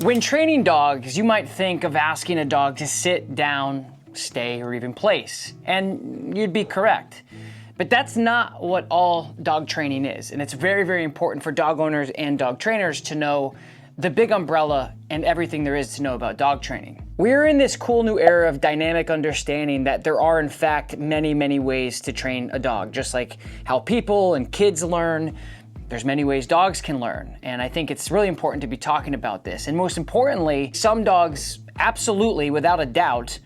When training dogs, you might think of asking a dog to sit, down, stay, or even place, and you'd be correct. But that's not what all dog training is, and it's very, very important for dog owners and dog trainers to know the big umbrella and everything there is to know about dog training. We're in this cool new era of dynamic understanding that there are in fact many, many ways to train a dog, just like how people and kids learn. There's many ways dogs can learn, and I think it's really important to be talking about this. And most importantly, some dogs absolutely, without a doubt,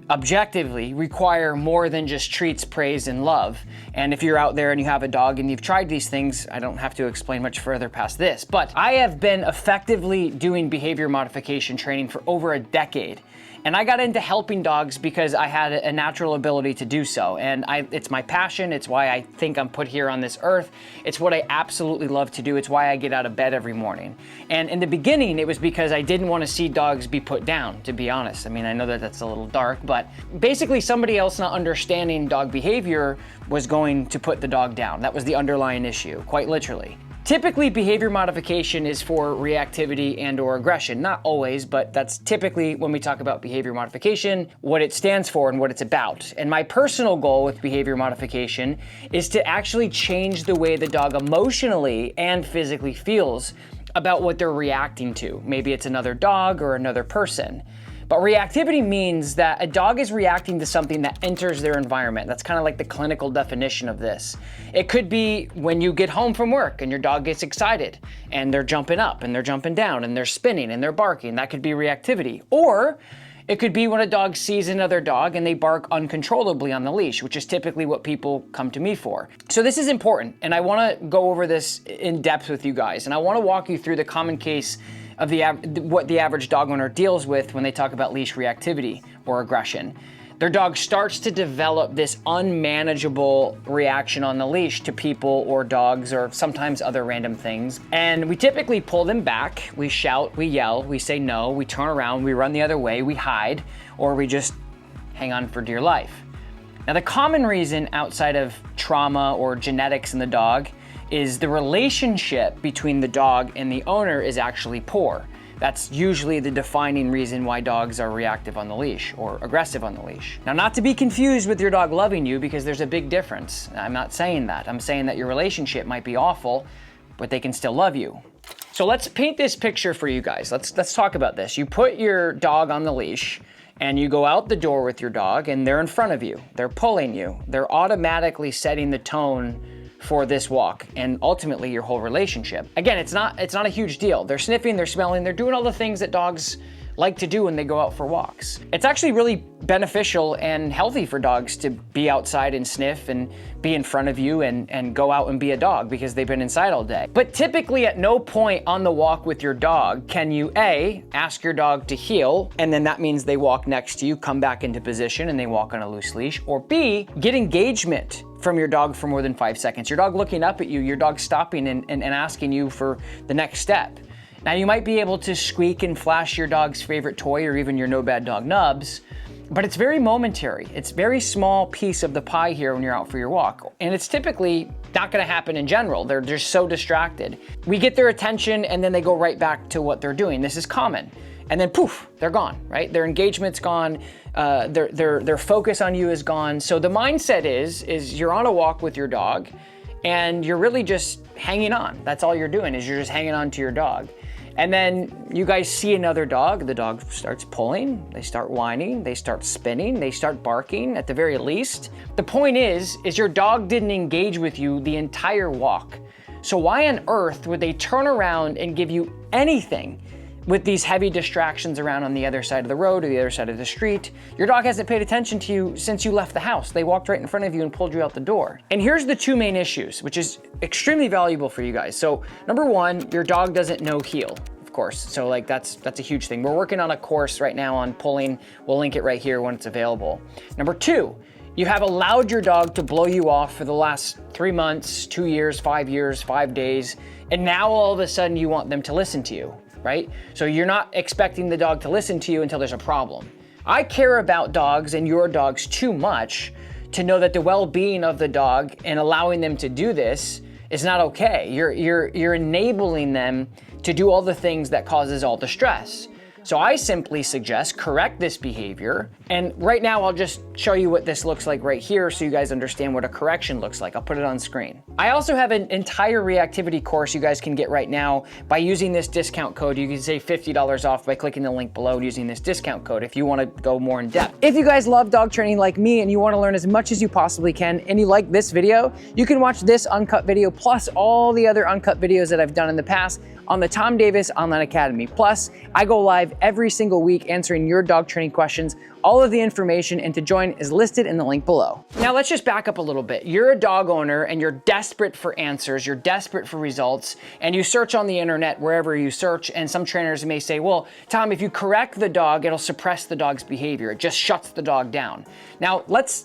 objectively require more than just treats, praise, and love. And if you're out there and you have a dog and you've tried these things, I don't have to explain much further past this, but I have been effectively doing behavior modification training for over a decade. And I got into helping dogs because I had a natural ability to do so. And it's my passion. It's why I think I'm put here on this earth. It's what I absolutely love to do. It's why I get out of bed every morning. And in the beginning, it was because I didn't want to see dogs be put down, to be honest. I mean, I know that that's a little dark, but basically somebody else not understanding dog behavior was going to put the dog down. That was the underlying issue, quite literally. Typically, behavior modification is for reactivity and or aggression. Not always, but that's typically when we talk about behavior modification, what it stands for and what it's about. And my personal goal with behavior modification is to actually change the way the dog emotionally and physically feels about what they're reacting to. Maybe it's another dog or another person. But reactivity means that a dog is reacting to something that enters their environment. That's kind of like the clinical definition of this. It could be when you get home from work and your dog gets excited and they're jumping up and they're jumping down and they're spinning and they're barking. That could be reactivity. Or it could be when a dog sees another dog and they bark uncontrollably on the leash, which is typically what people come to me for. So this is important, and I want to go over this in depth with you guys, and I want to walk you through the common case of what the average dog owner deals with when they talk about leash reactivity or aggression. Their dog starts to develop this unmanageable reaction on the leash to people or dogs or sometimes other random things. And we typically pull them back, we shout, we yell, we say no, we turn around, we run the other way, we hide, or we just hang on for dear life. Now, the common reason outside of trauma or genetics in the dog is the relationship between the dog and the owner is actually poor. That's usually the defining reason why dogs are reactive on the leash or aggressive on the leash. Now, not to be confused with your dog loving you, because there's a big difference. I'm not saying that. I'm saying that your relationship might be awful, but they can still love you. So let's paint this picture for you guys. Let's talk about this. You put your dog on the leash and you go out the door with your dog and they're in front of you. They're pulling you. They're automatically setting the tone for this walk and ultimately your whole relationship. Again, it's not a huge deal. They're sniffing, they're smelling, they're doing all the things that dogs like to do when they go out for walks. It's actually really beneficial and healthy for dogs to be outside and sniff and be in front of you and go out and be a dog because they've been inside all day. But typically at no point on the walk with your dog can you A, ask your dog to heel, and then that means they walk next to you, come back into position, and they walk on a loose leash, or B, get engagement from your dog for more than 5 seconds. Your dog looking up at you, your dog stopping and asking you for the next step. Now, you might be able to squeak and flash your dog's favorite toy or even your No Bad Dog nubs, but it's very momentary. It's a very small piece of the pie here when you're out for your walk. And it's typically not gonna happen in general. They're just so distracted. We get their attention and then they go right back to what they're doing. This is common. And then poof, they're gone, right? Their engagement's gone, their focus on you is gone. So the mindset is you're on a walk with your dog and you're really just hanging on. That's all you're doing, is you're just hanging on to your dog. And then you guys see another dog, the dog starts pulling, they start whining, they start spinning, they start barking at the very least. The point is your dog didn't engage with you the entire walk. So why on earth would they turn around and give you anything with these heavy distractions around on the other side of the road or the other side of the street? Your dog hasn't paid attention to you since you left the house. They walked right in front of you and pulled you out the door. And here's the two main issues, which is extremely valuable for you guys. So number one, your dog doesn't know heel, of course. So like that's a huge thing. We're working on a course right now on pulling. We'll link it right here when it's available. Number two, you have allowed your dog to blow you off for the last 3 months, 2 years, 5 days, and now all of a sudden you want them to listen to you. Right? So you're not expecting the dog to listen to you until there's a problem. I care about dogs and your dogs too much to know that the well-being of the dog and allowing them to do this is not okay. You're enabling them to do all the things that causes all the stress. So I simply suggest correct this behavior. And right now I'll just show you what this looks like right here so you guys understand what a correction looks like. I'll put it on screen. I also have an entire reactivity course you guys can get right now by using this discount code. You can save $50 off by clicking the link below using this discount code if you want to go more in depth. If you guys love dog training like me and you want to learn as much as you possibly can and you like this video, you can watch this uncut video plus all the other uncut videos that I've done in the past on the Tom Davis Online Academy. Plus, I go live every single week answering your dog training questions. All of the information and to join is listed in the link below. Now let's just back up a little bit. You're a dog owner and you're desperate for answers, you're desperate for results, and you search on the internet wherever you search, and some trainers may say, well, Tom, if you correct the dog, it'll suppress the dog's behavior. It just shuts the dog down. Now let's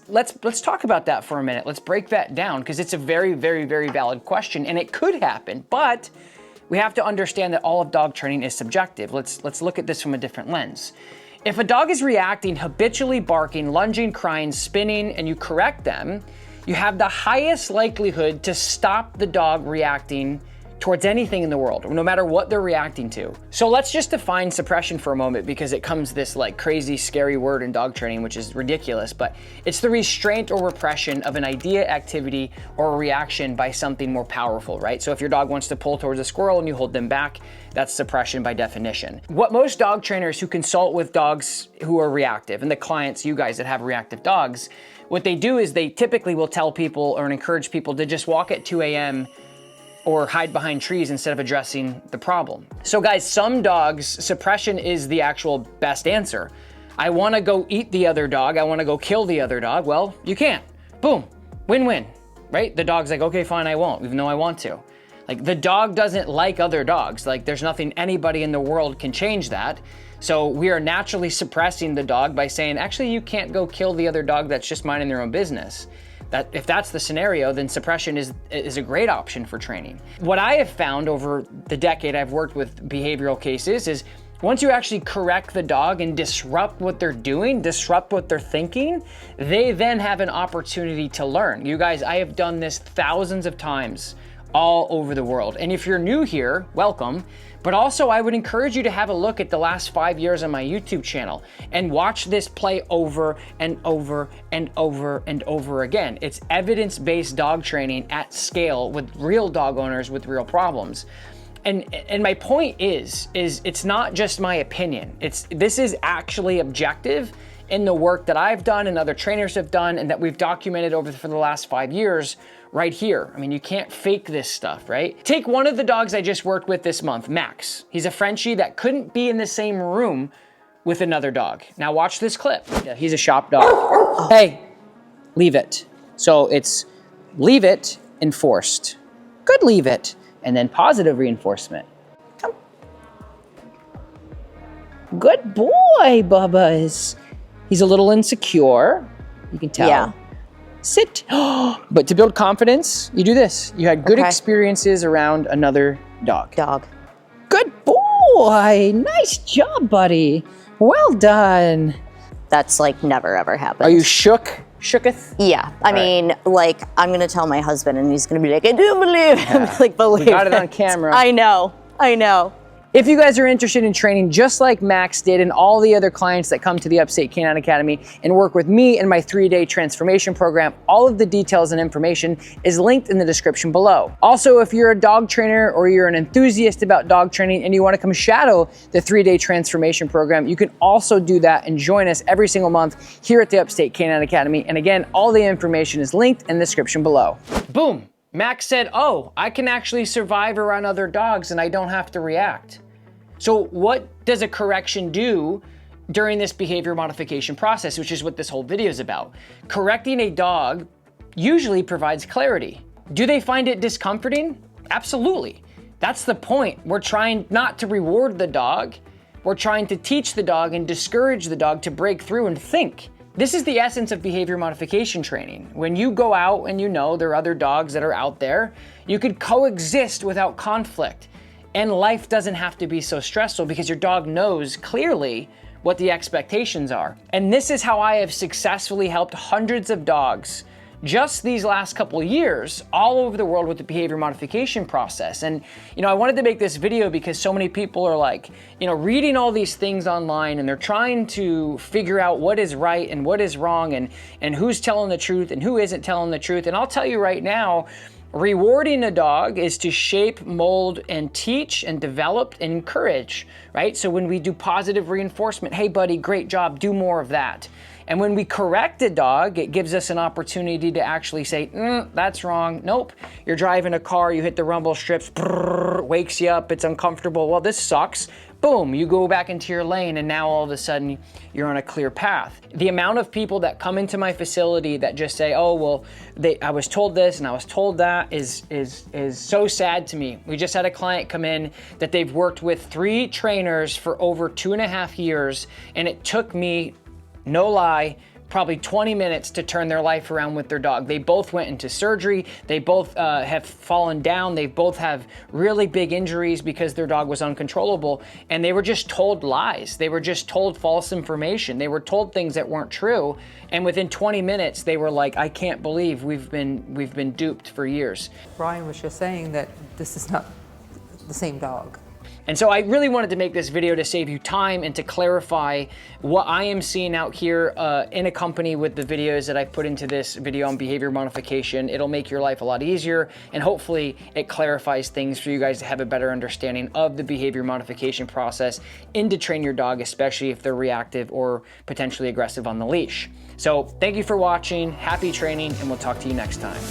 talk about that for a minute. Let's break that down because it's a very, very, very valid question and it could happen, but we have to understand that all of dog training is subjective. Let's look at this from a different lens. If a dog is reacting, habitually barking, lunging, crying, spinning, and you correct them, you have the highest likelihood to stop the dog reacting towards anything in the world, no matter what they're reacting to. So let's just define suppression for a moment because it comes this like crazy, scary word in dog training, which is ridiculous, but it's the restraint or repression of an idea, activity, or a reaction by something more powerful, right? So if your dog wants to pull towards a squirrel and you hold them back, that's suppression by definition. What most dog trainers who consult with dogs who are reactive, and the clients, you guys that have reactive dogs, what they do is they typically will tell people or encourage people to just walk at 2 a.m. or hide behind trees instead of addressing the problem. So guys, some dogs, suppression is the actual best answer. I wanna go eat the other dog, I wanna go kill the other dog. Well, you can't. Boom, win-win, right? The dog's like, okay, fine, I won't, even though I want to. Like the dog doesn't like other dogs. Like there's nothing anybody in the world can change that. So we are naturally suppressing the dog by saying, actually, you can't go kill the other dog that's just minding their own business. That if that's the scenario, then suppression is a great option for training. What I have found over the decade I've worked with behavioral cases is once you actually correct the dog and disrupt what they're doing, disrupt what they're thinking, they then have an opportunity to learn. You guys, I have done this thousands of times all over the world. And if you're new here, welcome. But also I would encourage you to have a look at the last 5 years on my YouTube channel and watch this play over and over and over and over again. It's evidence-based dog training at scale with real dog owners with real problems. And my point is it's not just my opinion. This is actually objective in the work that I've done and other trainers have done and that we've documented for the last 5 years right here. I mean, you can't fake this stuff, right? Take one of the dogs I just worked with this month, Max. He's a Frenchie that couldn't be in the same room with another dog. Now watch this clip. Yeah, he's a shop dog. Hey, leave it. So it's leave it, enforced. Good leave it. And then positive reinforcement. Come. Good boy, Bubba's. He's a little insecure. You can tell. Yeah. Sit. But to build confidence, you do this. You had good experiences around another dog. Good boy. Nice job, buddy. Well done. That's like never ever happened. Are you shooketh? Yeah. I mean, like, I'm going to tell my husband and he's going to be like, I do believe. Yeah. Like, believe we got it on camera. I know. If you guys are interested in training just like Max did and all the other clients that come to the Upstate Canine Academy and work with me in my 3-day transformation program, all of the details and information is linked in the description below. Also, if you're a dog trainer or you're an enthusiast about dog training and you want to come shadow the 3-day transformation program, you can also do that and join us every single month here at the Upstate Canine Academy. And again, all the information is linked in the description below. Boom. Max said, oh, I can actually survive around other dogs and I don't have to react. So what does a correction do during this behavior modification process, which is what this whole video is about? Correcting a dog usually provides clarity. Do they find it discomforting? Absolutely. That's the point. We're trying not to reward the dog. We're trying to teach the dog and discourage the dog to break through and think. This is the essence of behavior modification training. When you go out and you know there are other dogs that are out there, you could coexist without conflict. And life doesn't have to be so stressful because your dog knows clearly what the expectations are. And this is how I have successfully helped hundreds of dogs just these last couple years all over the world with the behavior modification process. And, I wanted to make this video because so many people are like, reading all these things online, and they're trying to figure out what is right and what is wrong, and who's telling the truth and who isn't telling the truth. And I'll tell you right now, rewarding a dog is to shape, mold, and teach, and develop, and encourage, right? So when we do positive reinforcement, hey buddy, great job, do more of that. And when we correct a dog, it gives us an opportunity to actually say, that's wrong. Nope, you're driving a car, you hit the rumble strips, brrr, wakes you up, it's uncomfortable. Well, this sucks. Boom, you go back into your lane, and now all of a sudden you're on a clear path. The amount of people that come into my facility that just say, oh, well, I was told this and I was told that is so sad to me. We just had a client come in that they've worked with 3 trainers for over 2.5 years, and it took me, no lie, probably 20 minutes to turn their life around with their dog. They both went into surgery. They both have fallen down. They both have really big injuries because their dog was uncontrollable, and they were just told lies. They were just told false information. They were told things that weren't true, and within 20 minutes, they were like, I can't believe we've been duped for years. Brian was just saying that this is not the same dog. And so I really wanted to make this video to save you time and to clarify what I am seeing out here in a company with the videos that I put into this video on behavior modification. It'll make your life a lot easier, and hopefully it clarifies things for you guys to have a better understanding of the behavior modification process and to train your dog, especially if they're reactive or potentially aggressive on the leash. So thank you for watching, happy training, and we'll talk to you next time.